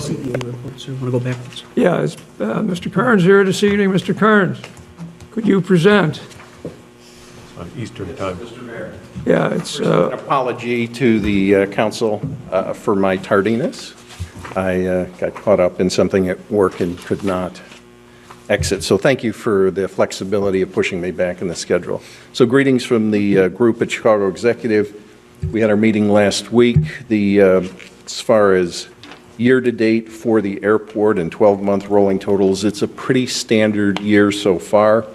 CEA reports, or want to go backwards? Yeah, it's Mr. Kearns here this evening. Mr. Kearns, could you present? On Eastern time. Yeah, it's, An apology to the council for my tardiness. I got caught up in something at work and could not exit. So thank you for the flexibility of pushing me back in the schedule. So greetings from the group at Chicago Executive. We had our meeting last week. As far as year-to-date for the airport and 12-month rolling totals, it's a pretty standard year so far.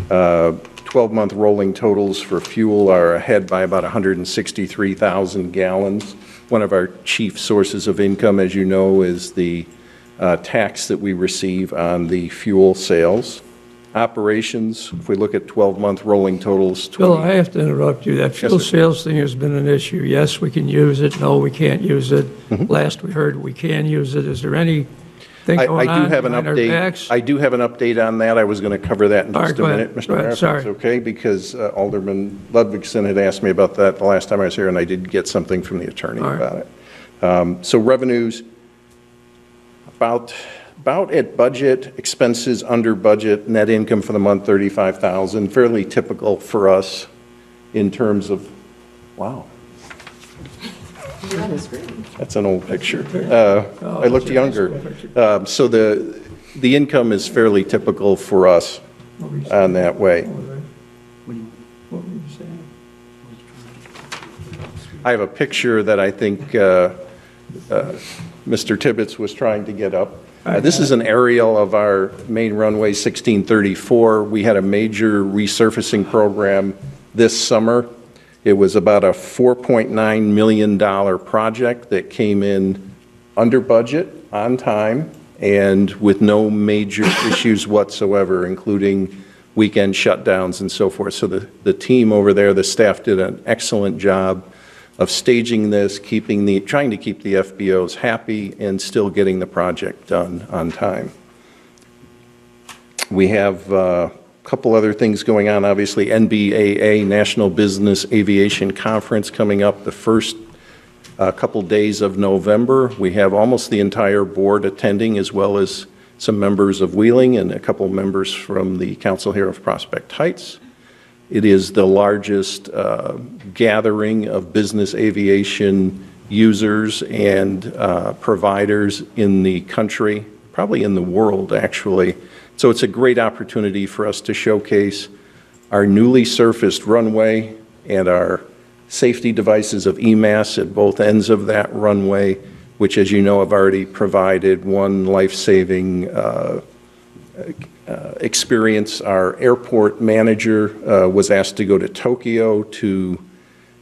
12-month rolling totals for fuel are ahead by about 163,000 gallons. One of our chief sources of income, as you know, is the tax that we receive on the fuel sales. Operations, if we look at 12-month rolling totals. Bill, I have to interrupt you. That fuel sales thing has been an issue. Yes, we can use it. No, we can't use it. Last we heard, we can use it. Is there anything going on behind our backs? I do have an update on that. I was going to cover that in just a minute, Mr. Mayor, if sorry. that's okay, because Alderman Ludwigson had asked me about that the last time I was here, and I did get something from the attorney about it. So revenues, about at budget, expenses under budget, net income for the month 35,000, fairly typical for us in terms of, wow. That's an old picture. I looked younger. So the income is fairly typical for us on that way. What were you saying? I have a picture that I think Mr. Tibbetts was trying to get up. This is an aerial of our main runway 1634. We had a major resurfacing program this summer. It was about a $4.9 million project that came in under budget, on time, and with no major issues whatsoever, including weekend shutdowns and so forth. So the team over there, the staff did an excellent job of staging this, trying to keep the FBOs happy and still getting the project done on time. We have a couple other things going on, obviously NBAA, National Business Aviation Conference, coming up the first couple days of November. We have almost the entire board attending, as well as some members of Wheeling and a couple members from the council here of Prospect Heights. It is the largest gathering of business aviation users and providers in the country, probably in the world, actually. So it's a great opportunity for us to showcase our newly surfaced runway and our safety devices of EMAS at both ends of that runway, which, as you know, have already provided one life-saving experience. Our airport manager was asked to go to Tokyo to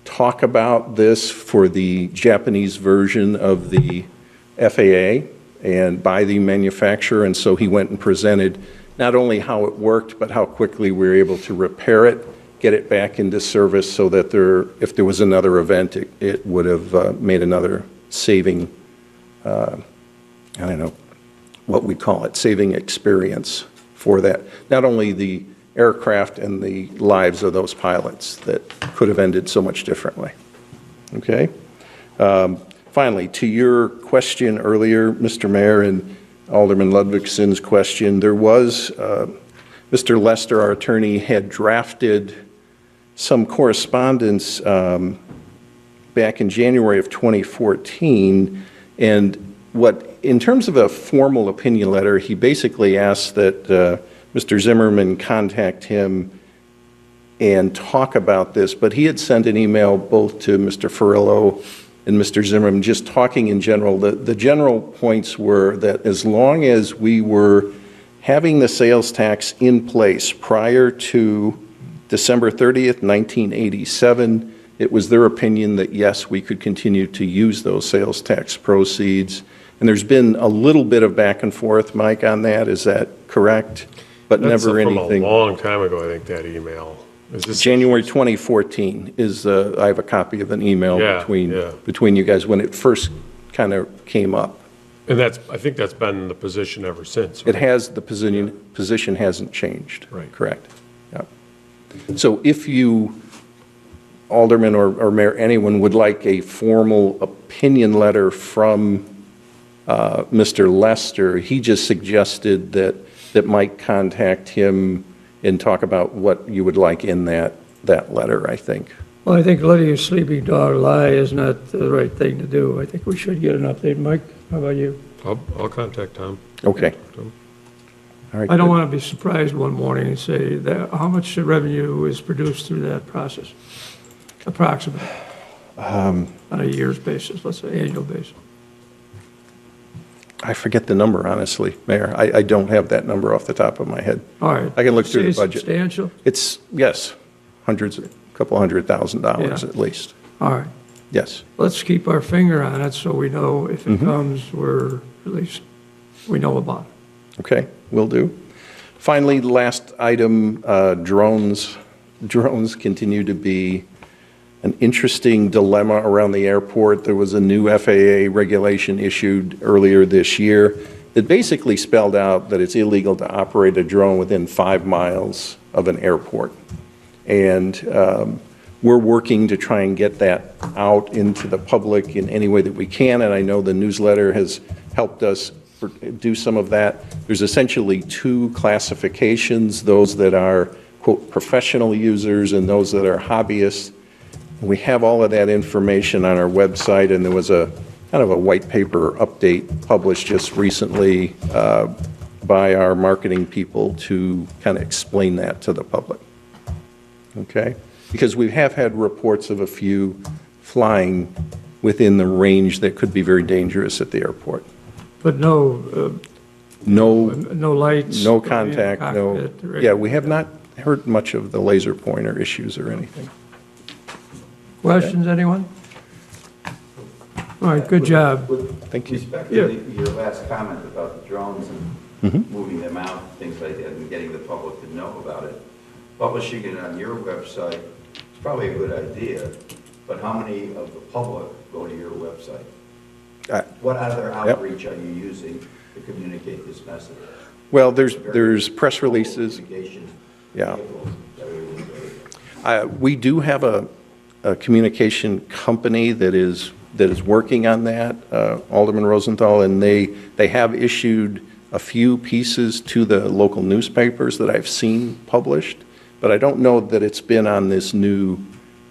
talk about this for the Japanese version of the FAA and by the manufacturer, and so he went and presented not only how it worked, but how quickly we were able to repair it, get it back into service so that if there was another event, it would have made another saving, I don't know what we call it, saving experience for that. Not only the aircraft and the lives of those pilots that could have ended so much differently. Okay? Finally, to your question earlier, Mr. Mayor, and Alderman Ludwigson's question, there was, Mr. Lester, our attorney, had drafted some correspondence back in January of 2014, and in terms of a formal opinion letter, he basically asked that Mr. Zimmerman contact him and talk about this, but he had sent an email both to Mr. Ferrillo and Mr. Zimmerman, just talking in general. The general points were that as long as we were having the sales tax in place prior to December 30th, 1987, it was their opinion that yes, we could continue to use those sales tax proceeds. And there's been a little bit of back and forth, Mike, on that. Is that correct? But That's never from anything. A long time ago, I think, that email. Is this January 2014 is, I have a copy of an email between you guys when it first kind of came up. And I think that's been the position ever since. Right? It has, the position hasn't changed. Right. Correct. Yeah. So if you, Alderman or Mayor, anyone would like a formal opinion letter from Mr. Lester, he just suggested that Mike contact him and talk about what you would like in that letter, I think. Well, I think letting a sleeping dog lie is not the right thing to do. I think we should get an update. Mike, how about you? I'll contact Tom. Okay. All right. I don't good. want to be surprised one morning and say that how much revenue is produced through that process, approximately, on a year's basis, let's say annual basis. I forget the number, honestly, Mayor. I don't have that number off the top of my head. All right. I can look through the Say budget. Substantial? It's, yes, hundreds, a couple $100,000 Yeah. at least. All right. Yes. Let's keep our finger on it so we know if Mm-hmm. it comes, at least we know about it. Okay, will do. Finally, last item, drones. Drones continue to be an interesting dilemma around the airport. There was a new FAA regulation issued earlier this year that basically spelled out that it's illegal to operate a drone within 5 miles of an airport. And we're working to try and get that out into the public in any way that we can, and I know the newsletter has helped us do some of that. There's essentially 2 classifications, those that are, quote, professional users and those that are hobbyists. We have all of that information on our website, and there was a kind of a white paper update published just recently by our marketing people to kind of explain that to the public. Okay? Because we have had reports of a few flying within the range that could be very dangerous at the airport. But no lights? No contact, no, cockpit, yeah, we have not heard much of the laser pointer issues or anything. Questions, anyone? All right, good job. Thank you. With respect Yeah. to your last comment about the drones and moving them out, things like that, and getting the public to know about it, publishing it on your website is probably a good idea, but how many of the public go to your website? What other outreach are you using to communicate this message? Well, there's press releases. Communication Yeah. vehicles that are really great. We do have a communication company that is working on that, Alderman Rosenthal, and they have issued a few pieces to the local newspapers that I've seen published, but I don't know that it's been on this new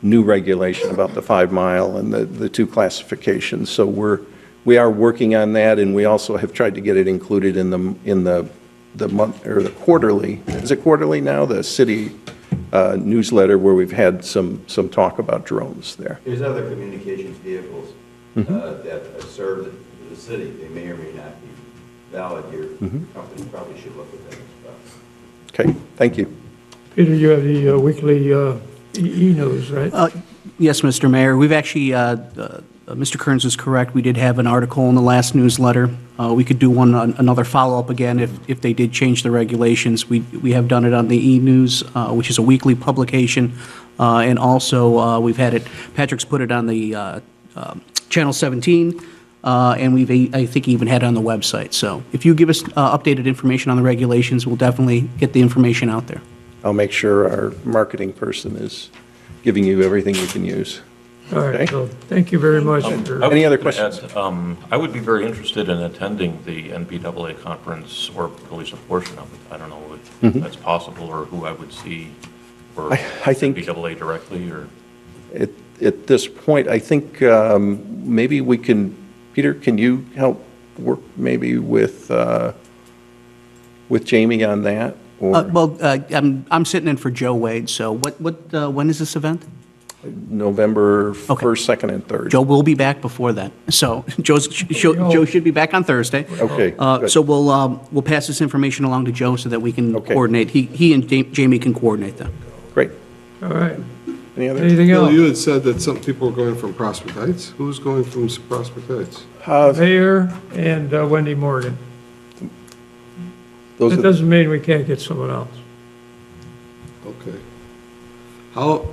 regulation about the 5 mile and the 2 classifications. So we are working on that, and we also have tried to get it included in the month or the quarterly. Is it quarterly now? The city newsletter where we've had some talk about drones there. There's other communications vehicles that serve the city. They may or may not be valid. Your company probably should look at that as well. Okay, thank you. Peter, you have the weekly e-news, right? Yes, Mr. Mayor. We've actually, Mr. Kearns is correct. We did have an article in the last newsletter. We could do another follow-up again if they did change the regulations. We have done it on the e-news, which is a weekly publication. And also, we've had it, Patrick's put it on the Channel 17, and we've, I think, even had it on the website. So if you give us updated information on the regulations, we'll definitely get the information out there. I'll make sure our marketing person is giving you everything you can use. All right, Okay. so thank you very much. Any other questions? I would be very interested in attending the NPAA conference, or at least a portion of it. I don't know if that's possible, or who I would see, or I think- NPAA directly, or... At this point, I think maybe we can, Peter, can you help work maybe with Jamie on that? Or I'm sitting in for Joe Wade, so when is this event? November Okay. 1st, 2nd, and 3rd. Joe will be back before then. So Joe should be back on Thursday. Okay, good. So we'll pass this information along to Joe so that we can Okay. coordinate. He and Jamie can coordinate that. Great. All right. Any other? Anything Bill, else? you had said that some people were going from Prospect Heights. Who's going from Prospect Heights? Mayor and Wendy Morgan. Those That are, doesn't mean we can't get someone else. Okay.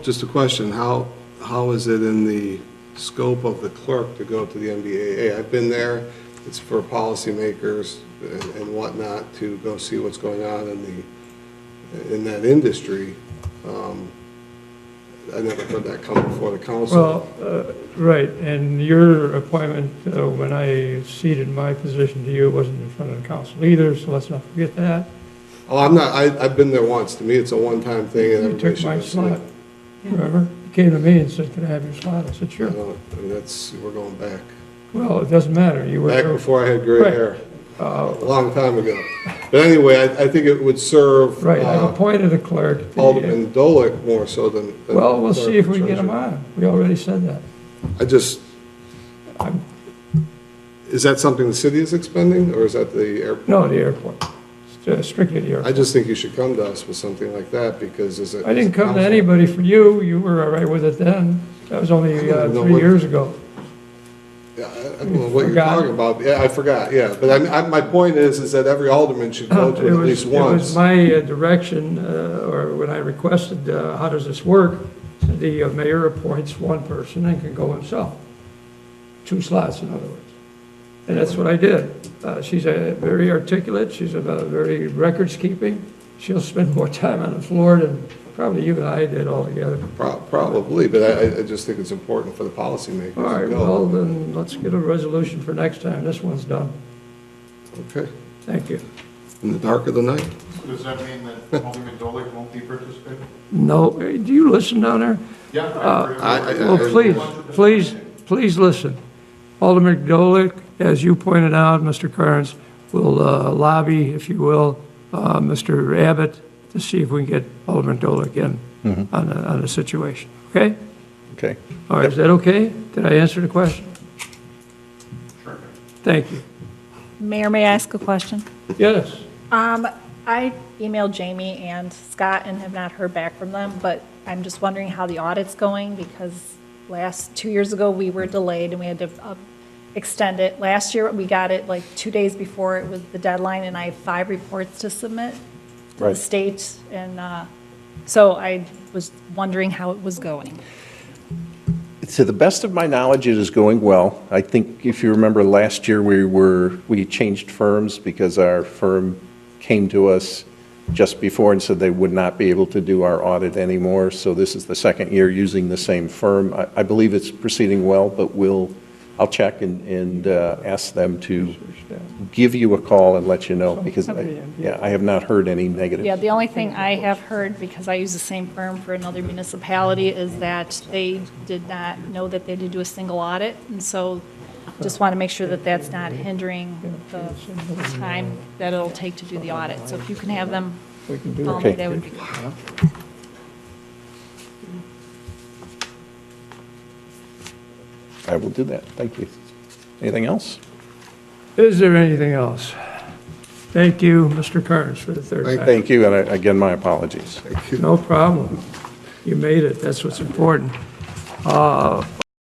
Just a question, how is it in the scope of the clerk to go to the NBAA? I've been there. It's for policymakers and whatnot to go see what's going on in that industry. I never heard that come before the council. Well, right, and your appointment, when I ceded my position to you, wasn't in front of the council either, so let's not forget that. Oh, I'm not, I've been there once. To me, it's a one-time thing and You everybody took should my have seen slot, it. remember? You came to me and said, can I have your slot? I said, I sure. know, I mean, we're going back. Well, it doesn't matter, you were. Back before I had gray Right. hair, a long time ago. But anyway, I think it would serve Right, I've appointed a clerk. Alderman Dolick more so than. Well, we'll see if we can get him treasurer. on. We already said that. I just, is that something the city is expending, or is that the airport? No, the airport. It's strictly the I airport. just think you should come to us with something like that, because as a. I didn't come to anybody for you. You were all right with it then. That was only I don't know 3 what- years ago. Yeah, I don't know what you're Forgot. talking about. Yeah, I forgot, yeah. But my point is that every alderman should go to it at least It was once. my direction, or when I requested, how does this work? The mayor appoints one person and can go himself. 2 slots, in other words. And that's what I did. She's very articulate, she's very records keeping. She'll spend more time on the floor than probably you and I did altogether. Probably, but I just think it's important for the policymakers. All right, to know. well, then let's get a resolution for next time. This one's done. Okay, Thank you. in the dark of the night. Does that mean that Alderman Dolick won't be participating? No, hey, do you listen down there? Yeah. Well, please listen. Alderman Dolick, as you pointed out, Mr. Carnes, will lobby, if you will, Mr. Abbott to see if we can get Alderman Dolick in on the situation, okay? Okay. All right, is that okay? Did I answer the question? Sure. Thank you. Mayor, may I ask a question? Yes, I emailed Jamie and Scott and have not heard back from them, but I'm just wondering how the audit's going, because 2 years ago, we were delayed and we had to extend it. Last year, we got it like 2 days before it was the deadline, and I have 5 reports to submit to the Right. state, and so I was wondering how it was going. To the best of my knowledge, it is going well. I think if you remember last year, we changed firms because our firm came to us just before and said they would not be able to do our audit anymore. So this is the second year using the same firm. I believe it's proceeding well, but I'll check and ask them to give you a call and let you know, because I have not heard any negative. Yeah, the only thing I have heard, because I use the same firm for another municipality, is that they did not know that they did do a single audit, and so just want to make sure that that's not hindering the time that it'll take to do the audit. So if you can have them we can do call that. me, Okay. that would be good. I will do that. Thank you. Anything else? Is there anything else? Thank you, Mr. Carnes, for the third time. Thank you, and again, my apologies. No problem. You made it, that's what's important.